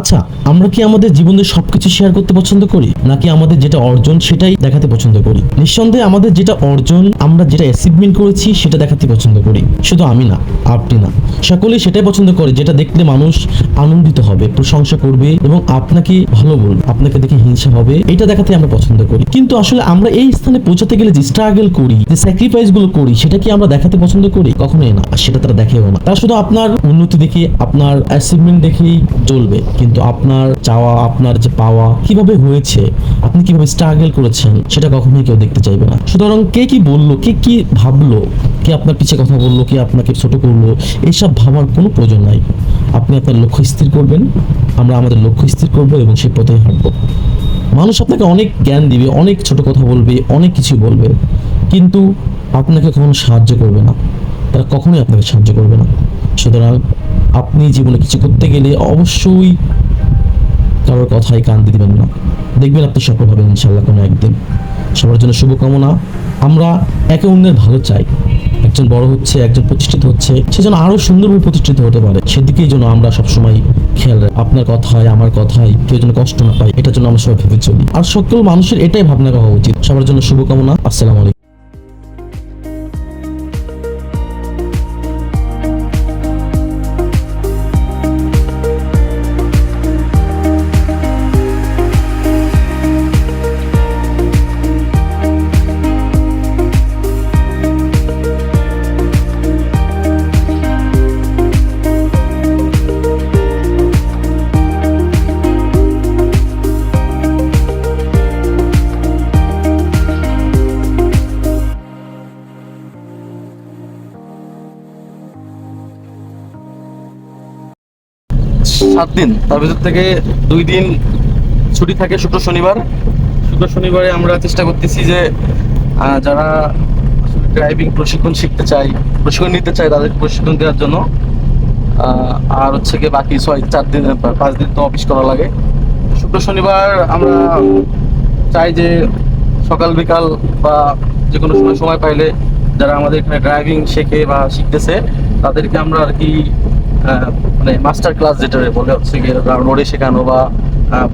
আচ্ছা, আমরা কি আমাদের জীবনের সবকিছু শেয়ার করতে পছন্দ করি, নাকি আমাদের যেটা অর্জন সেটাই দেখাতে পছন্দ করি? নিঃসন্দেহে আমাদের যেটা অর্জন, আমরা যেটা অ্যাচিভমেন্ট করেছি সেটা দেখাতে পছন্দ করি। শুধু আমি না, আপনি না, সকলেই সেটাই পছন্দ করে যেটা দেখলে মানুষ আনন্দিত হবে, প্রশংসা করবে এবং আপনাকে ভালো বলবে, আপনাকে দেখে হিংসা হবে, এটা দেখাতে আমরা পছন্দ করি। কিন্তু আসলে আমরা এই স্থানে পৌঁছাতে গেলে যে স্ট্রাগল করি, যে স্যাক্রিফাইস গুলো করি, সেটা কি আমরা দেখাতে পছন্দ করি? কখনোই না, সেটা তারা দেখেও না। তারা শুধু আপনার উন্নতি দেখে, আপনার অ্যাচিভমেন্ট দেখেই জ্বলবে, কিন্তু আপনার চাওয়া, আপনার যে পাওয়া কিভাবে হয়েছে, আপনি কিভাবে স্ট্রাগল করেছেন, সেটা কখনোই কেউ দেখতে চাইবে না। সুতরাং কে কি বললো, কে কি ভাবলো, কে আপনার পিছে কথা বললো, কে আপনাকে ছোট করলো, এইসব ভাবার কোনো প্রয়োজন নাই। আপনি আপনার লক্ষ্য স্থির করবেন, আমরা আমাদের লক্ষ্য স্থির করবো এবং সেই পথে হাঁটবো। মানুষ আপনাকে অনেক জ্ঞান দিবে, অনেক ছোট কথা বলবে, অনেক কিছু বলবে, কিন্তু আপনাকে কখনো সাহায্য করবে না। তারা কখনোই আপনাকে সাহায্য করবে না। সুতরাং আপনি জীবনে কিছু করতে গেলে অবশ্যই কারোর কথায় কান দিবেন না। দেখবেন আপনি সফল হবেন ইনশাল্লাহ কোনো একদিন। সবার জন্য শুভকামনা। আমরা একে অন্যের ভালো চাই। একজন বড় হচ্ছে, একজন প্রতিষ্ঠিত হচ্ছে, সে যেন আরো সুন্দরভাবে প্রতিষ্ঠিত হতে পারে, সেদিকেই যেন আমরা সবসময় খেয়াল রাখি। আপনার কথায়, আমার কথায় কেউ যেন কষ্ট না পায়, এটার জন্য আমরা সবাই ভেবে চলি। আর সকল মানুষের এটাই ভাবনা হওয়া উচিত। সবার জন্য শুভকামনা। আসসালামু আলাইকুম। সাত দিন, তার ভিতর থেকে 2 দিন ছুটি থাকে, শুক্র শনিবার। শুক্র শনিবারে আমরা চেষ্টা করতেছি যে যারা ড্রাইভিং প্রশিক্ষণ শিখতে চাই, প্রশিক্ষণ নিতে চাই, তাদেরকে প্রশিক্ষণ দেওয়ার জন্য। আর হচ্ছে গিয়ে বাকি 4 দিন 5 দিন তো অফিস করা লাগে। শুক্র শনিবার আমরা চাই যে সকাল বিকাল বা যে কোনো সময় পাইলে যারা আমাদের এখানে ড্রাইভিং শেখে বা শিখতেছে, তাদেরকে আমরা আর কি মানে মাস্টার ক্লাস যেটা বলে হচ্ছে গিয়ে রোডে শেখানো বা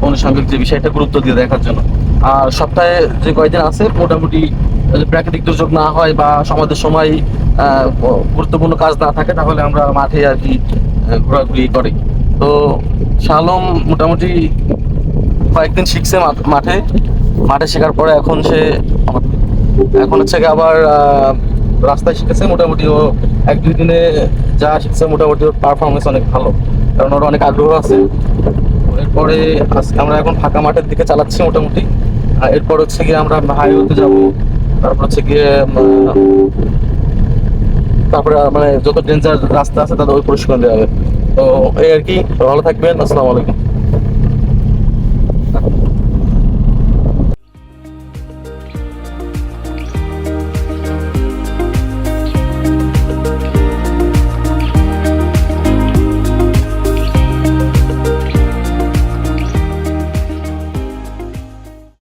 বনসাংখ্যিক যে বিষয়টা গুরুত্ব দিয়ে দেখার জন্য। আর সপ্তাহে যে কয়েকদিন আছে মোটামুটি প্রাকৃতিক দুর্যোগ না হয় বা সমাজের সময় গুরুত্বপূর্ণ কাজ না থাকে, তাহলে আমরা মাঠে আর কি ঘোরাঘুরি করি। তো শালম মোটামুটি কয়েকদিন শিখছে মাঠে শেখার পরে এখন হচ্ছে গিয়ে আবার রাস্তায় শিখেছে। মোটামুটি ও 1-2 দিনে যা শিখছে মোটামুটি ওর পারফরমেন্স অনেক ভালো, কারণ ওর অনেক আগ্রহ আছে। এরপরে আজকে আমরা এখন ফাঁকা মাঠের দিকে চালাচ্ছি মোটামুটি। এরপর হচ্ছে গিয়ে আমরা হাইওয়েতে যাব, তারপর হচ্ছে গিয়ে তারপরে মানে যত ডেঞ্জার রাস্তা আছে তাদের ওই প্রশিক্ষণ দেওয়া হবে। তো এই আর কি। ভালো থাকবেন। আসসালামু আলাইকুম।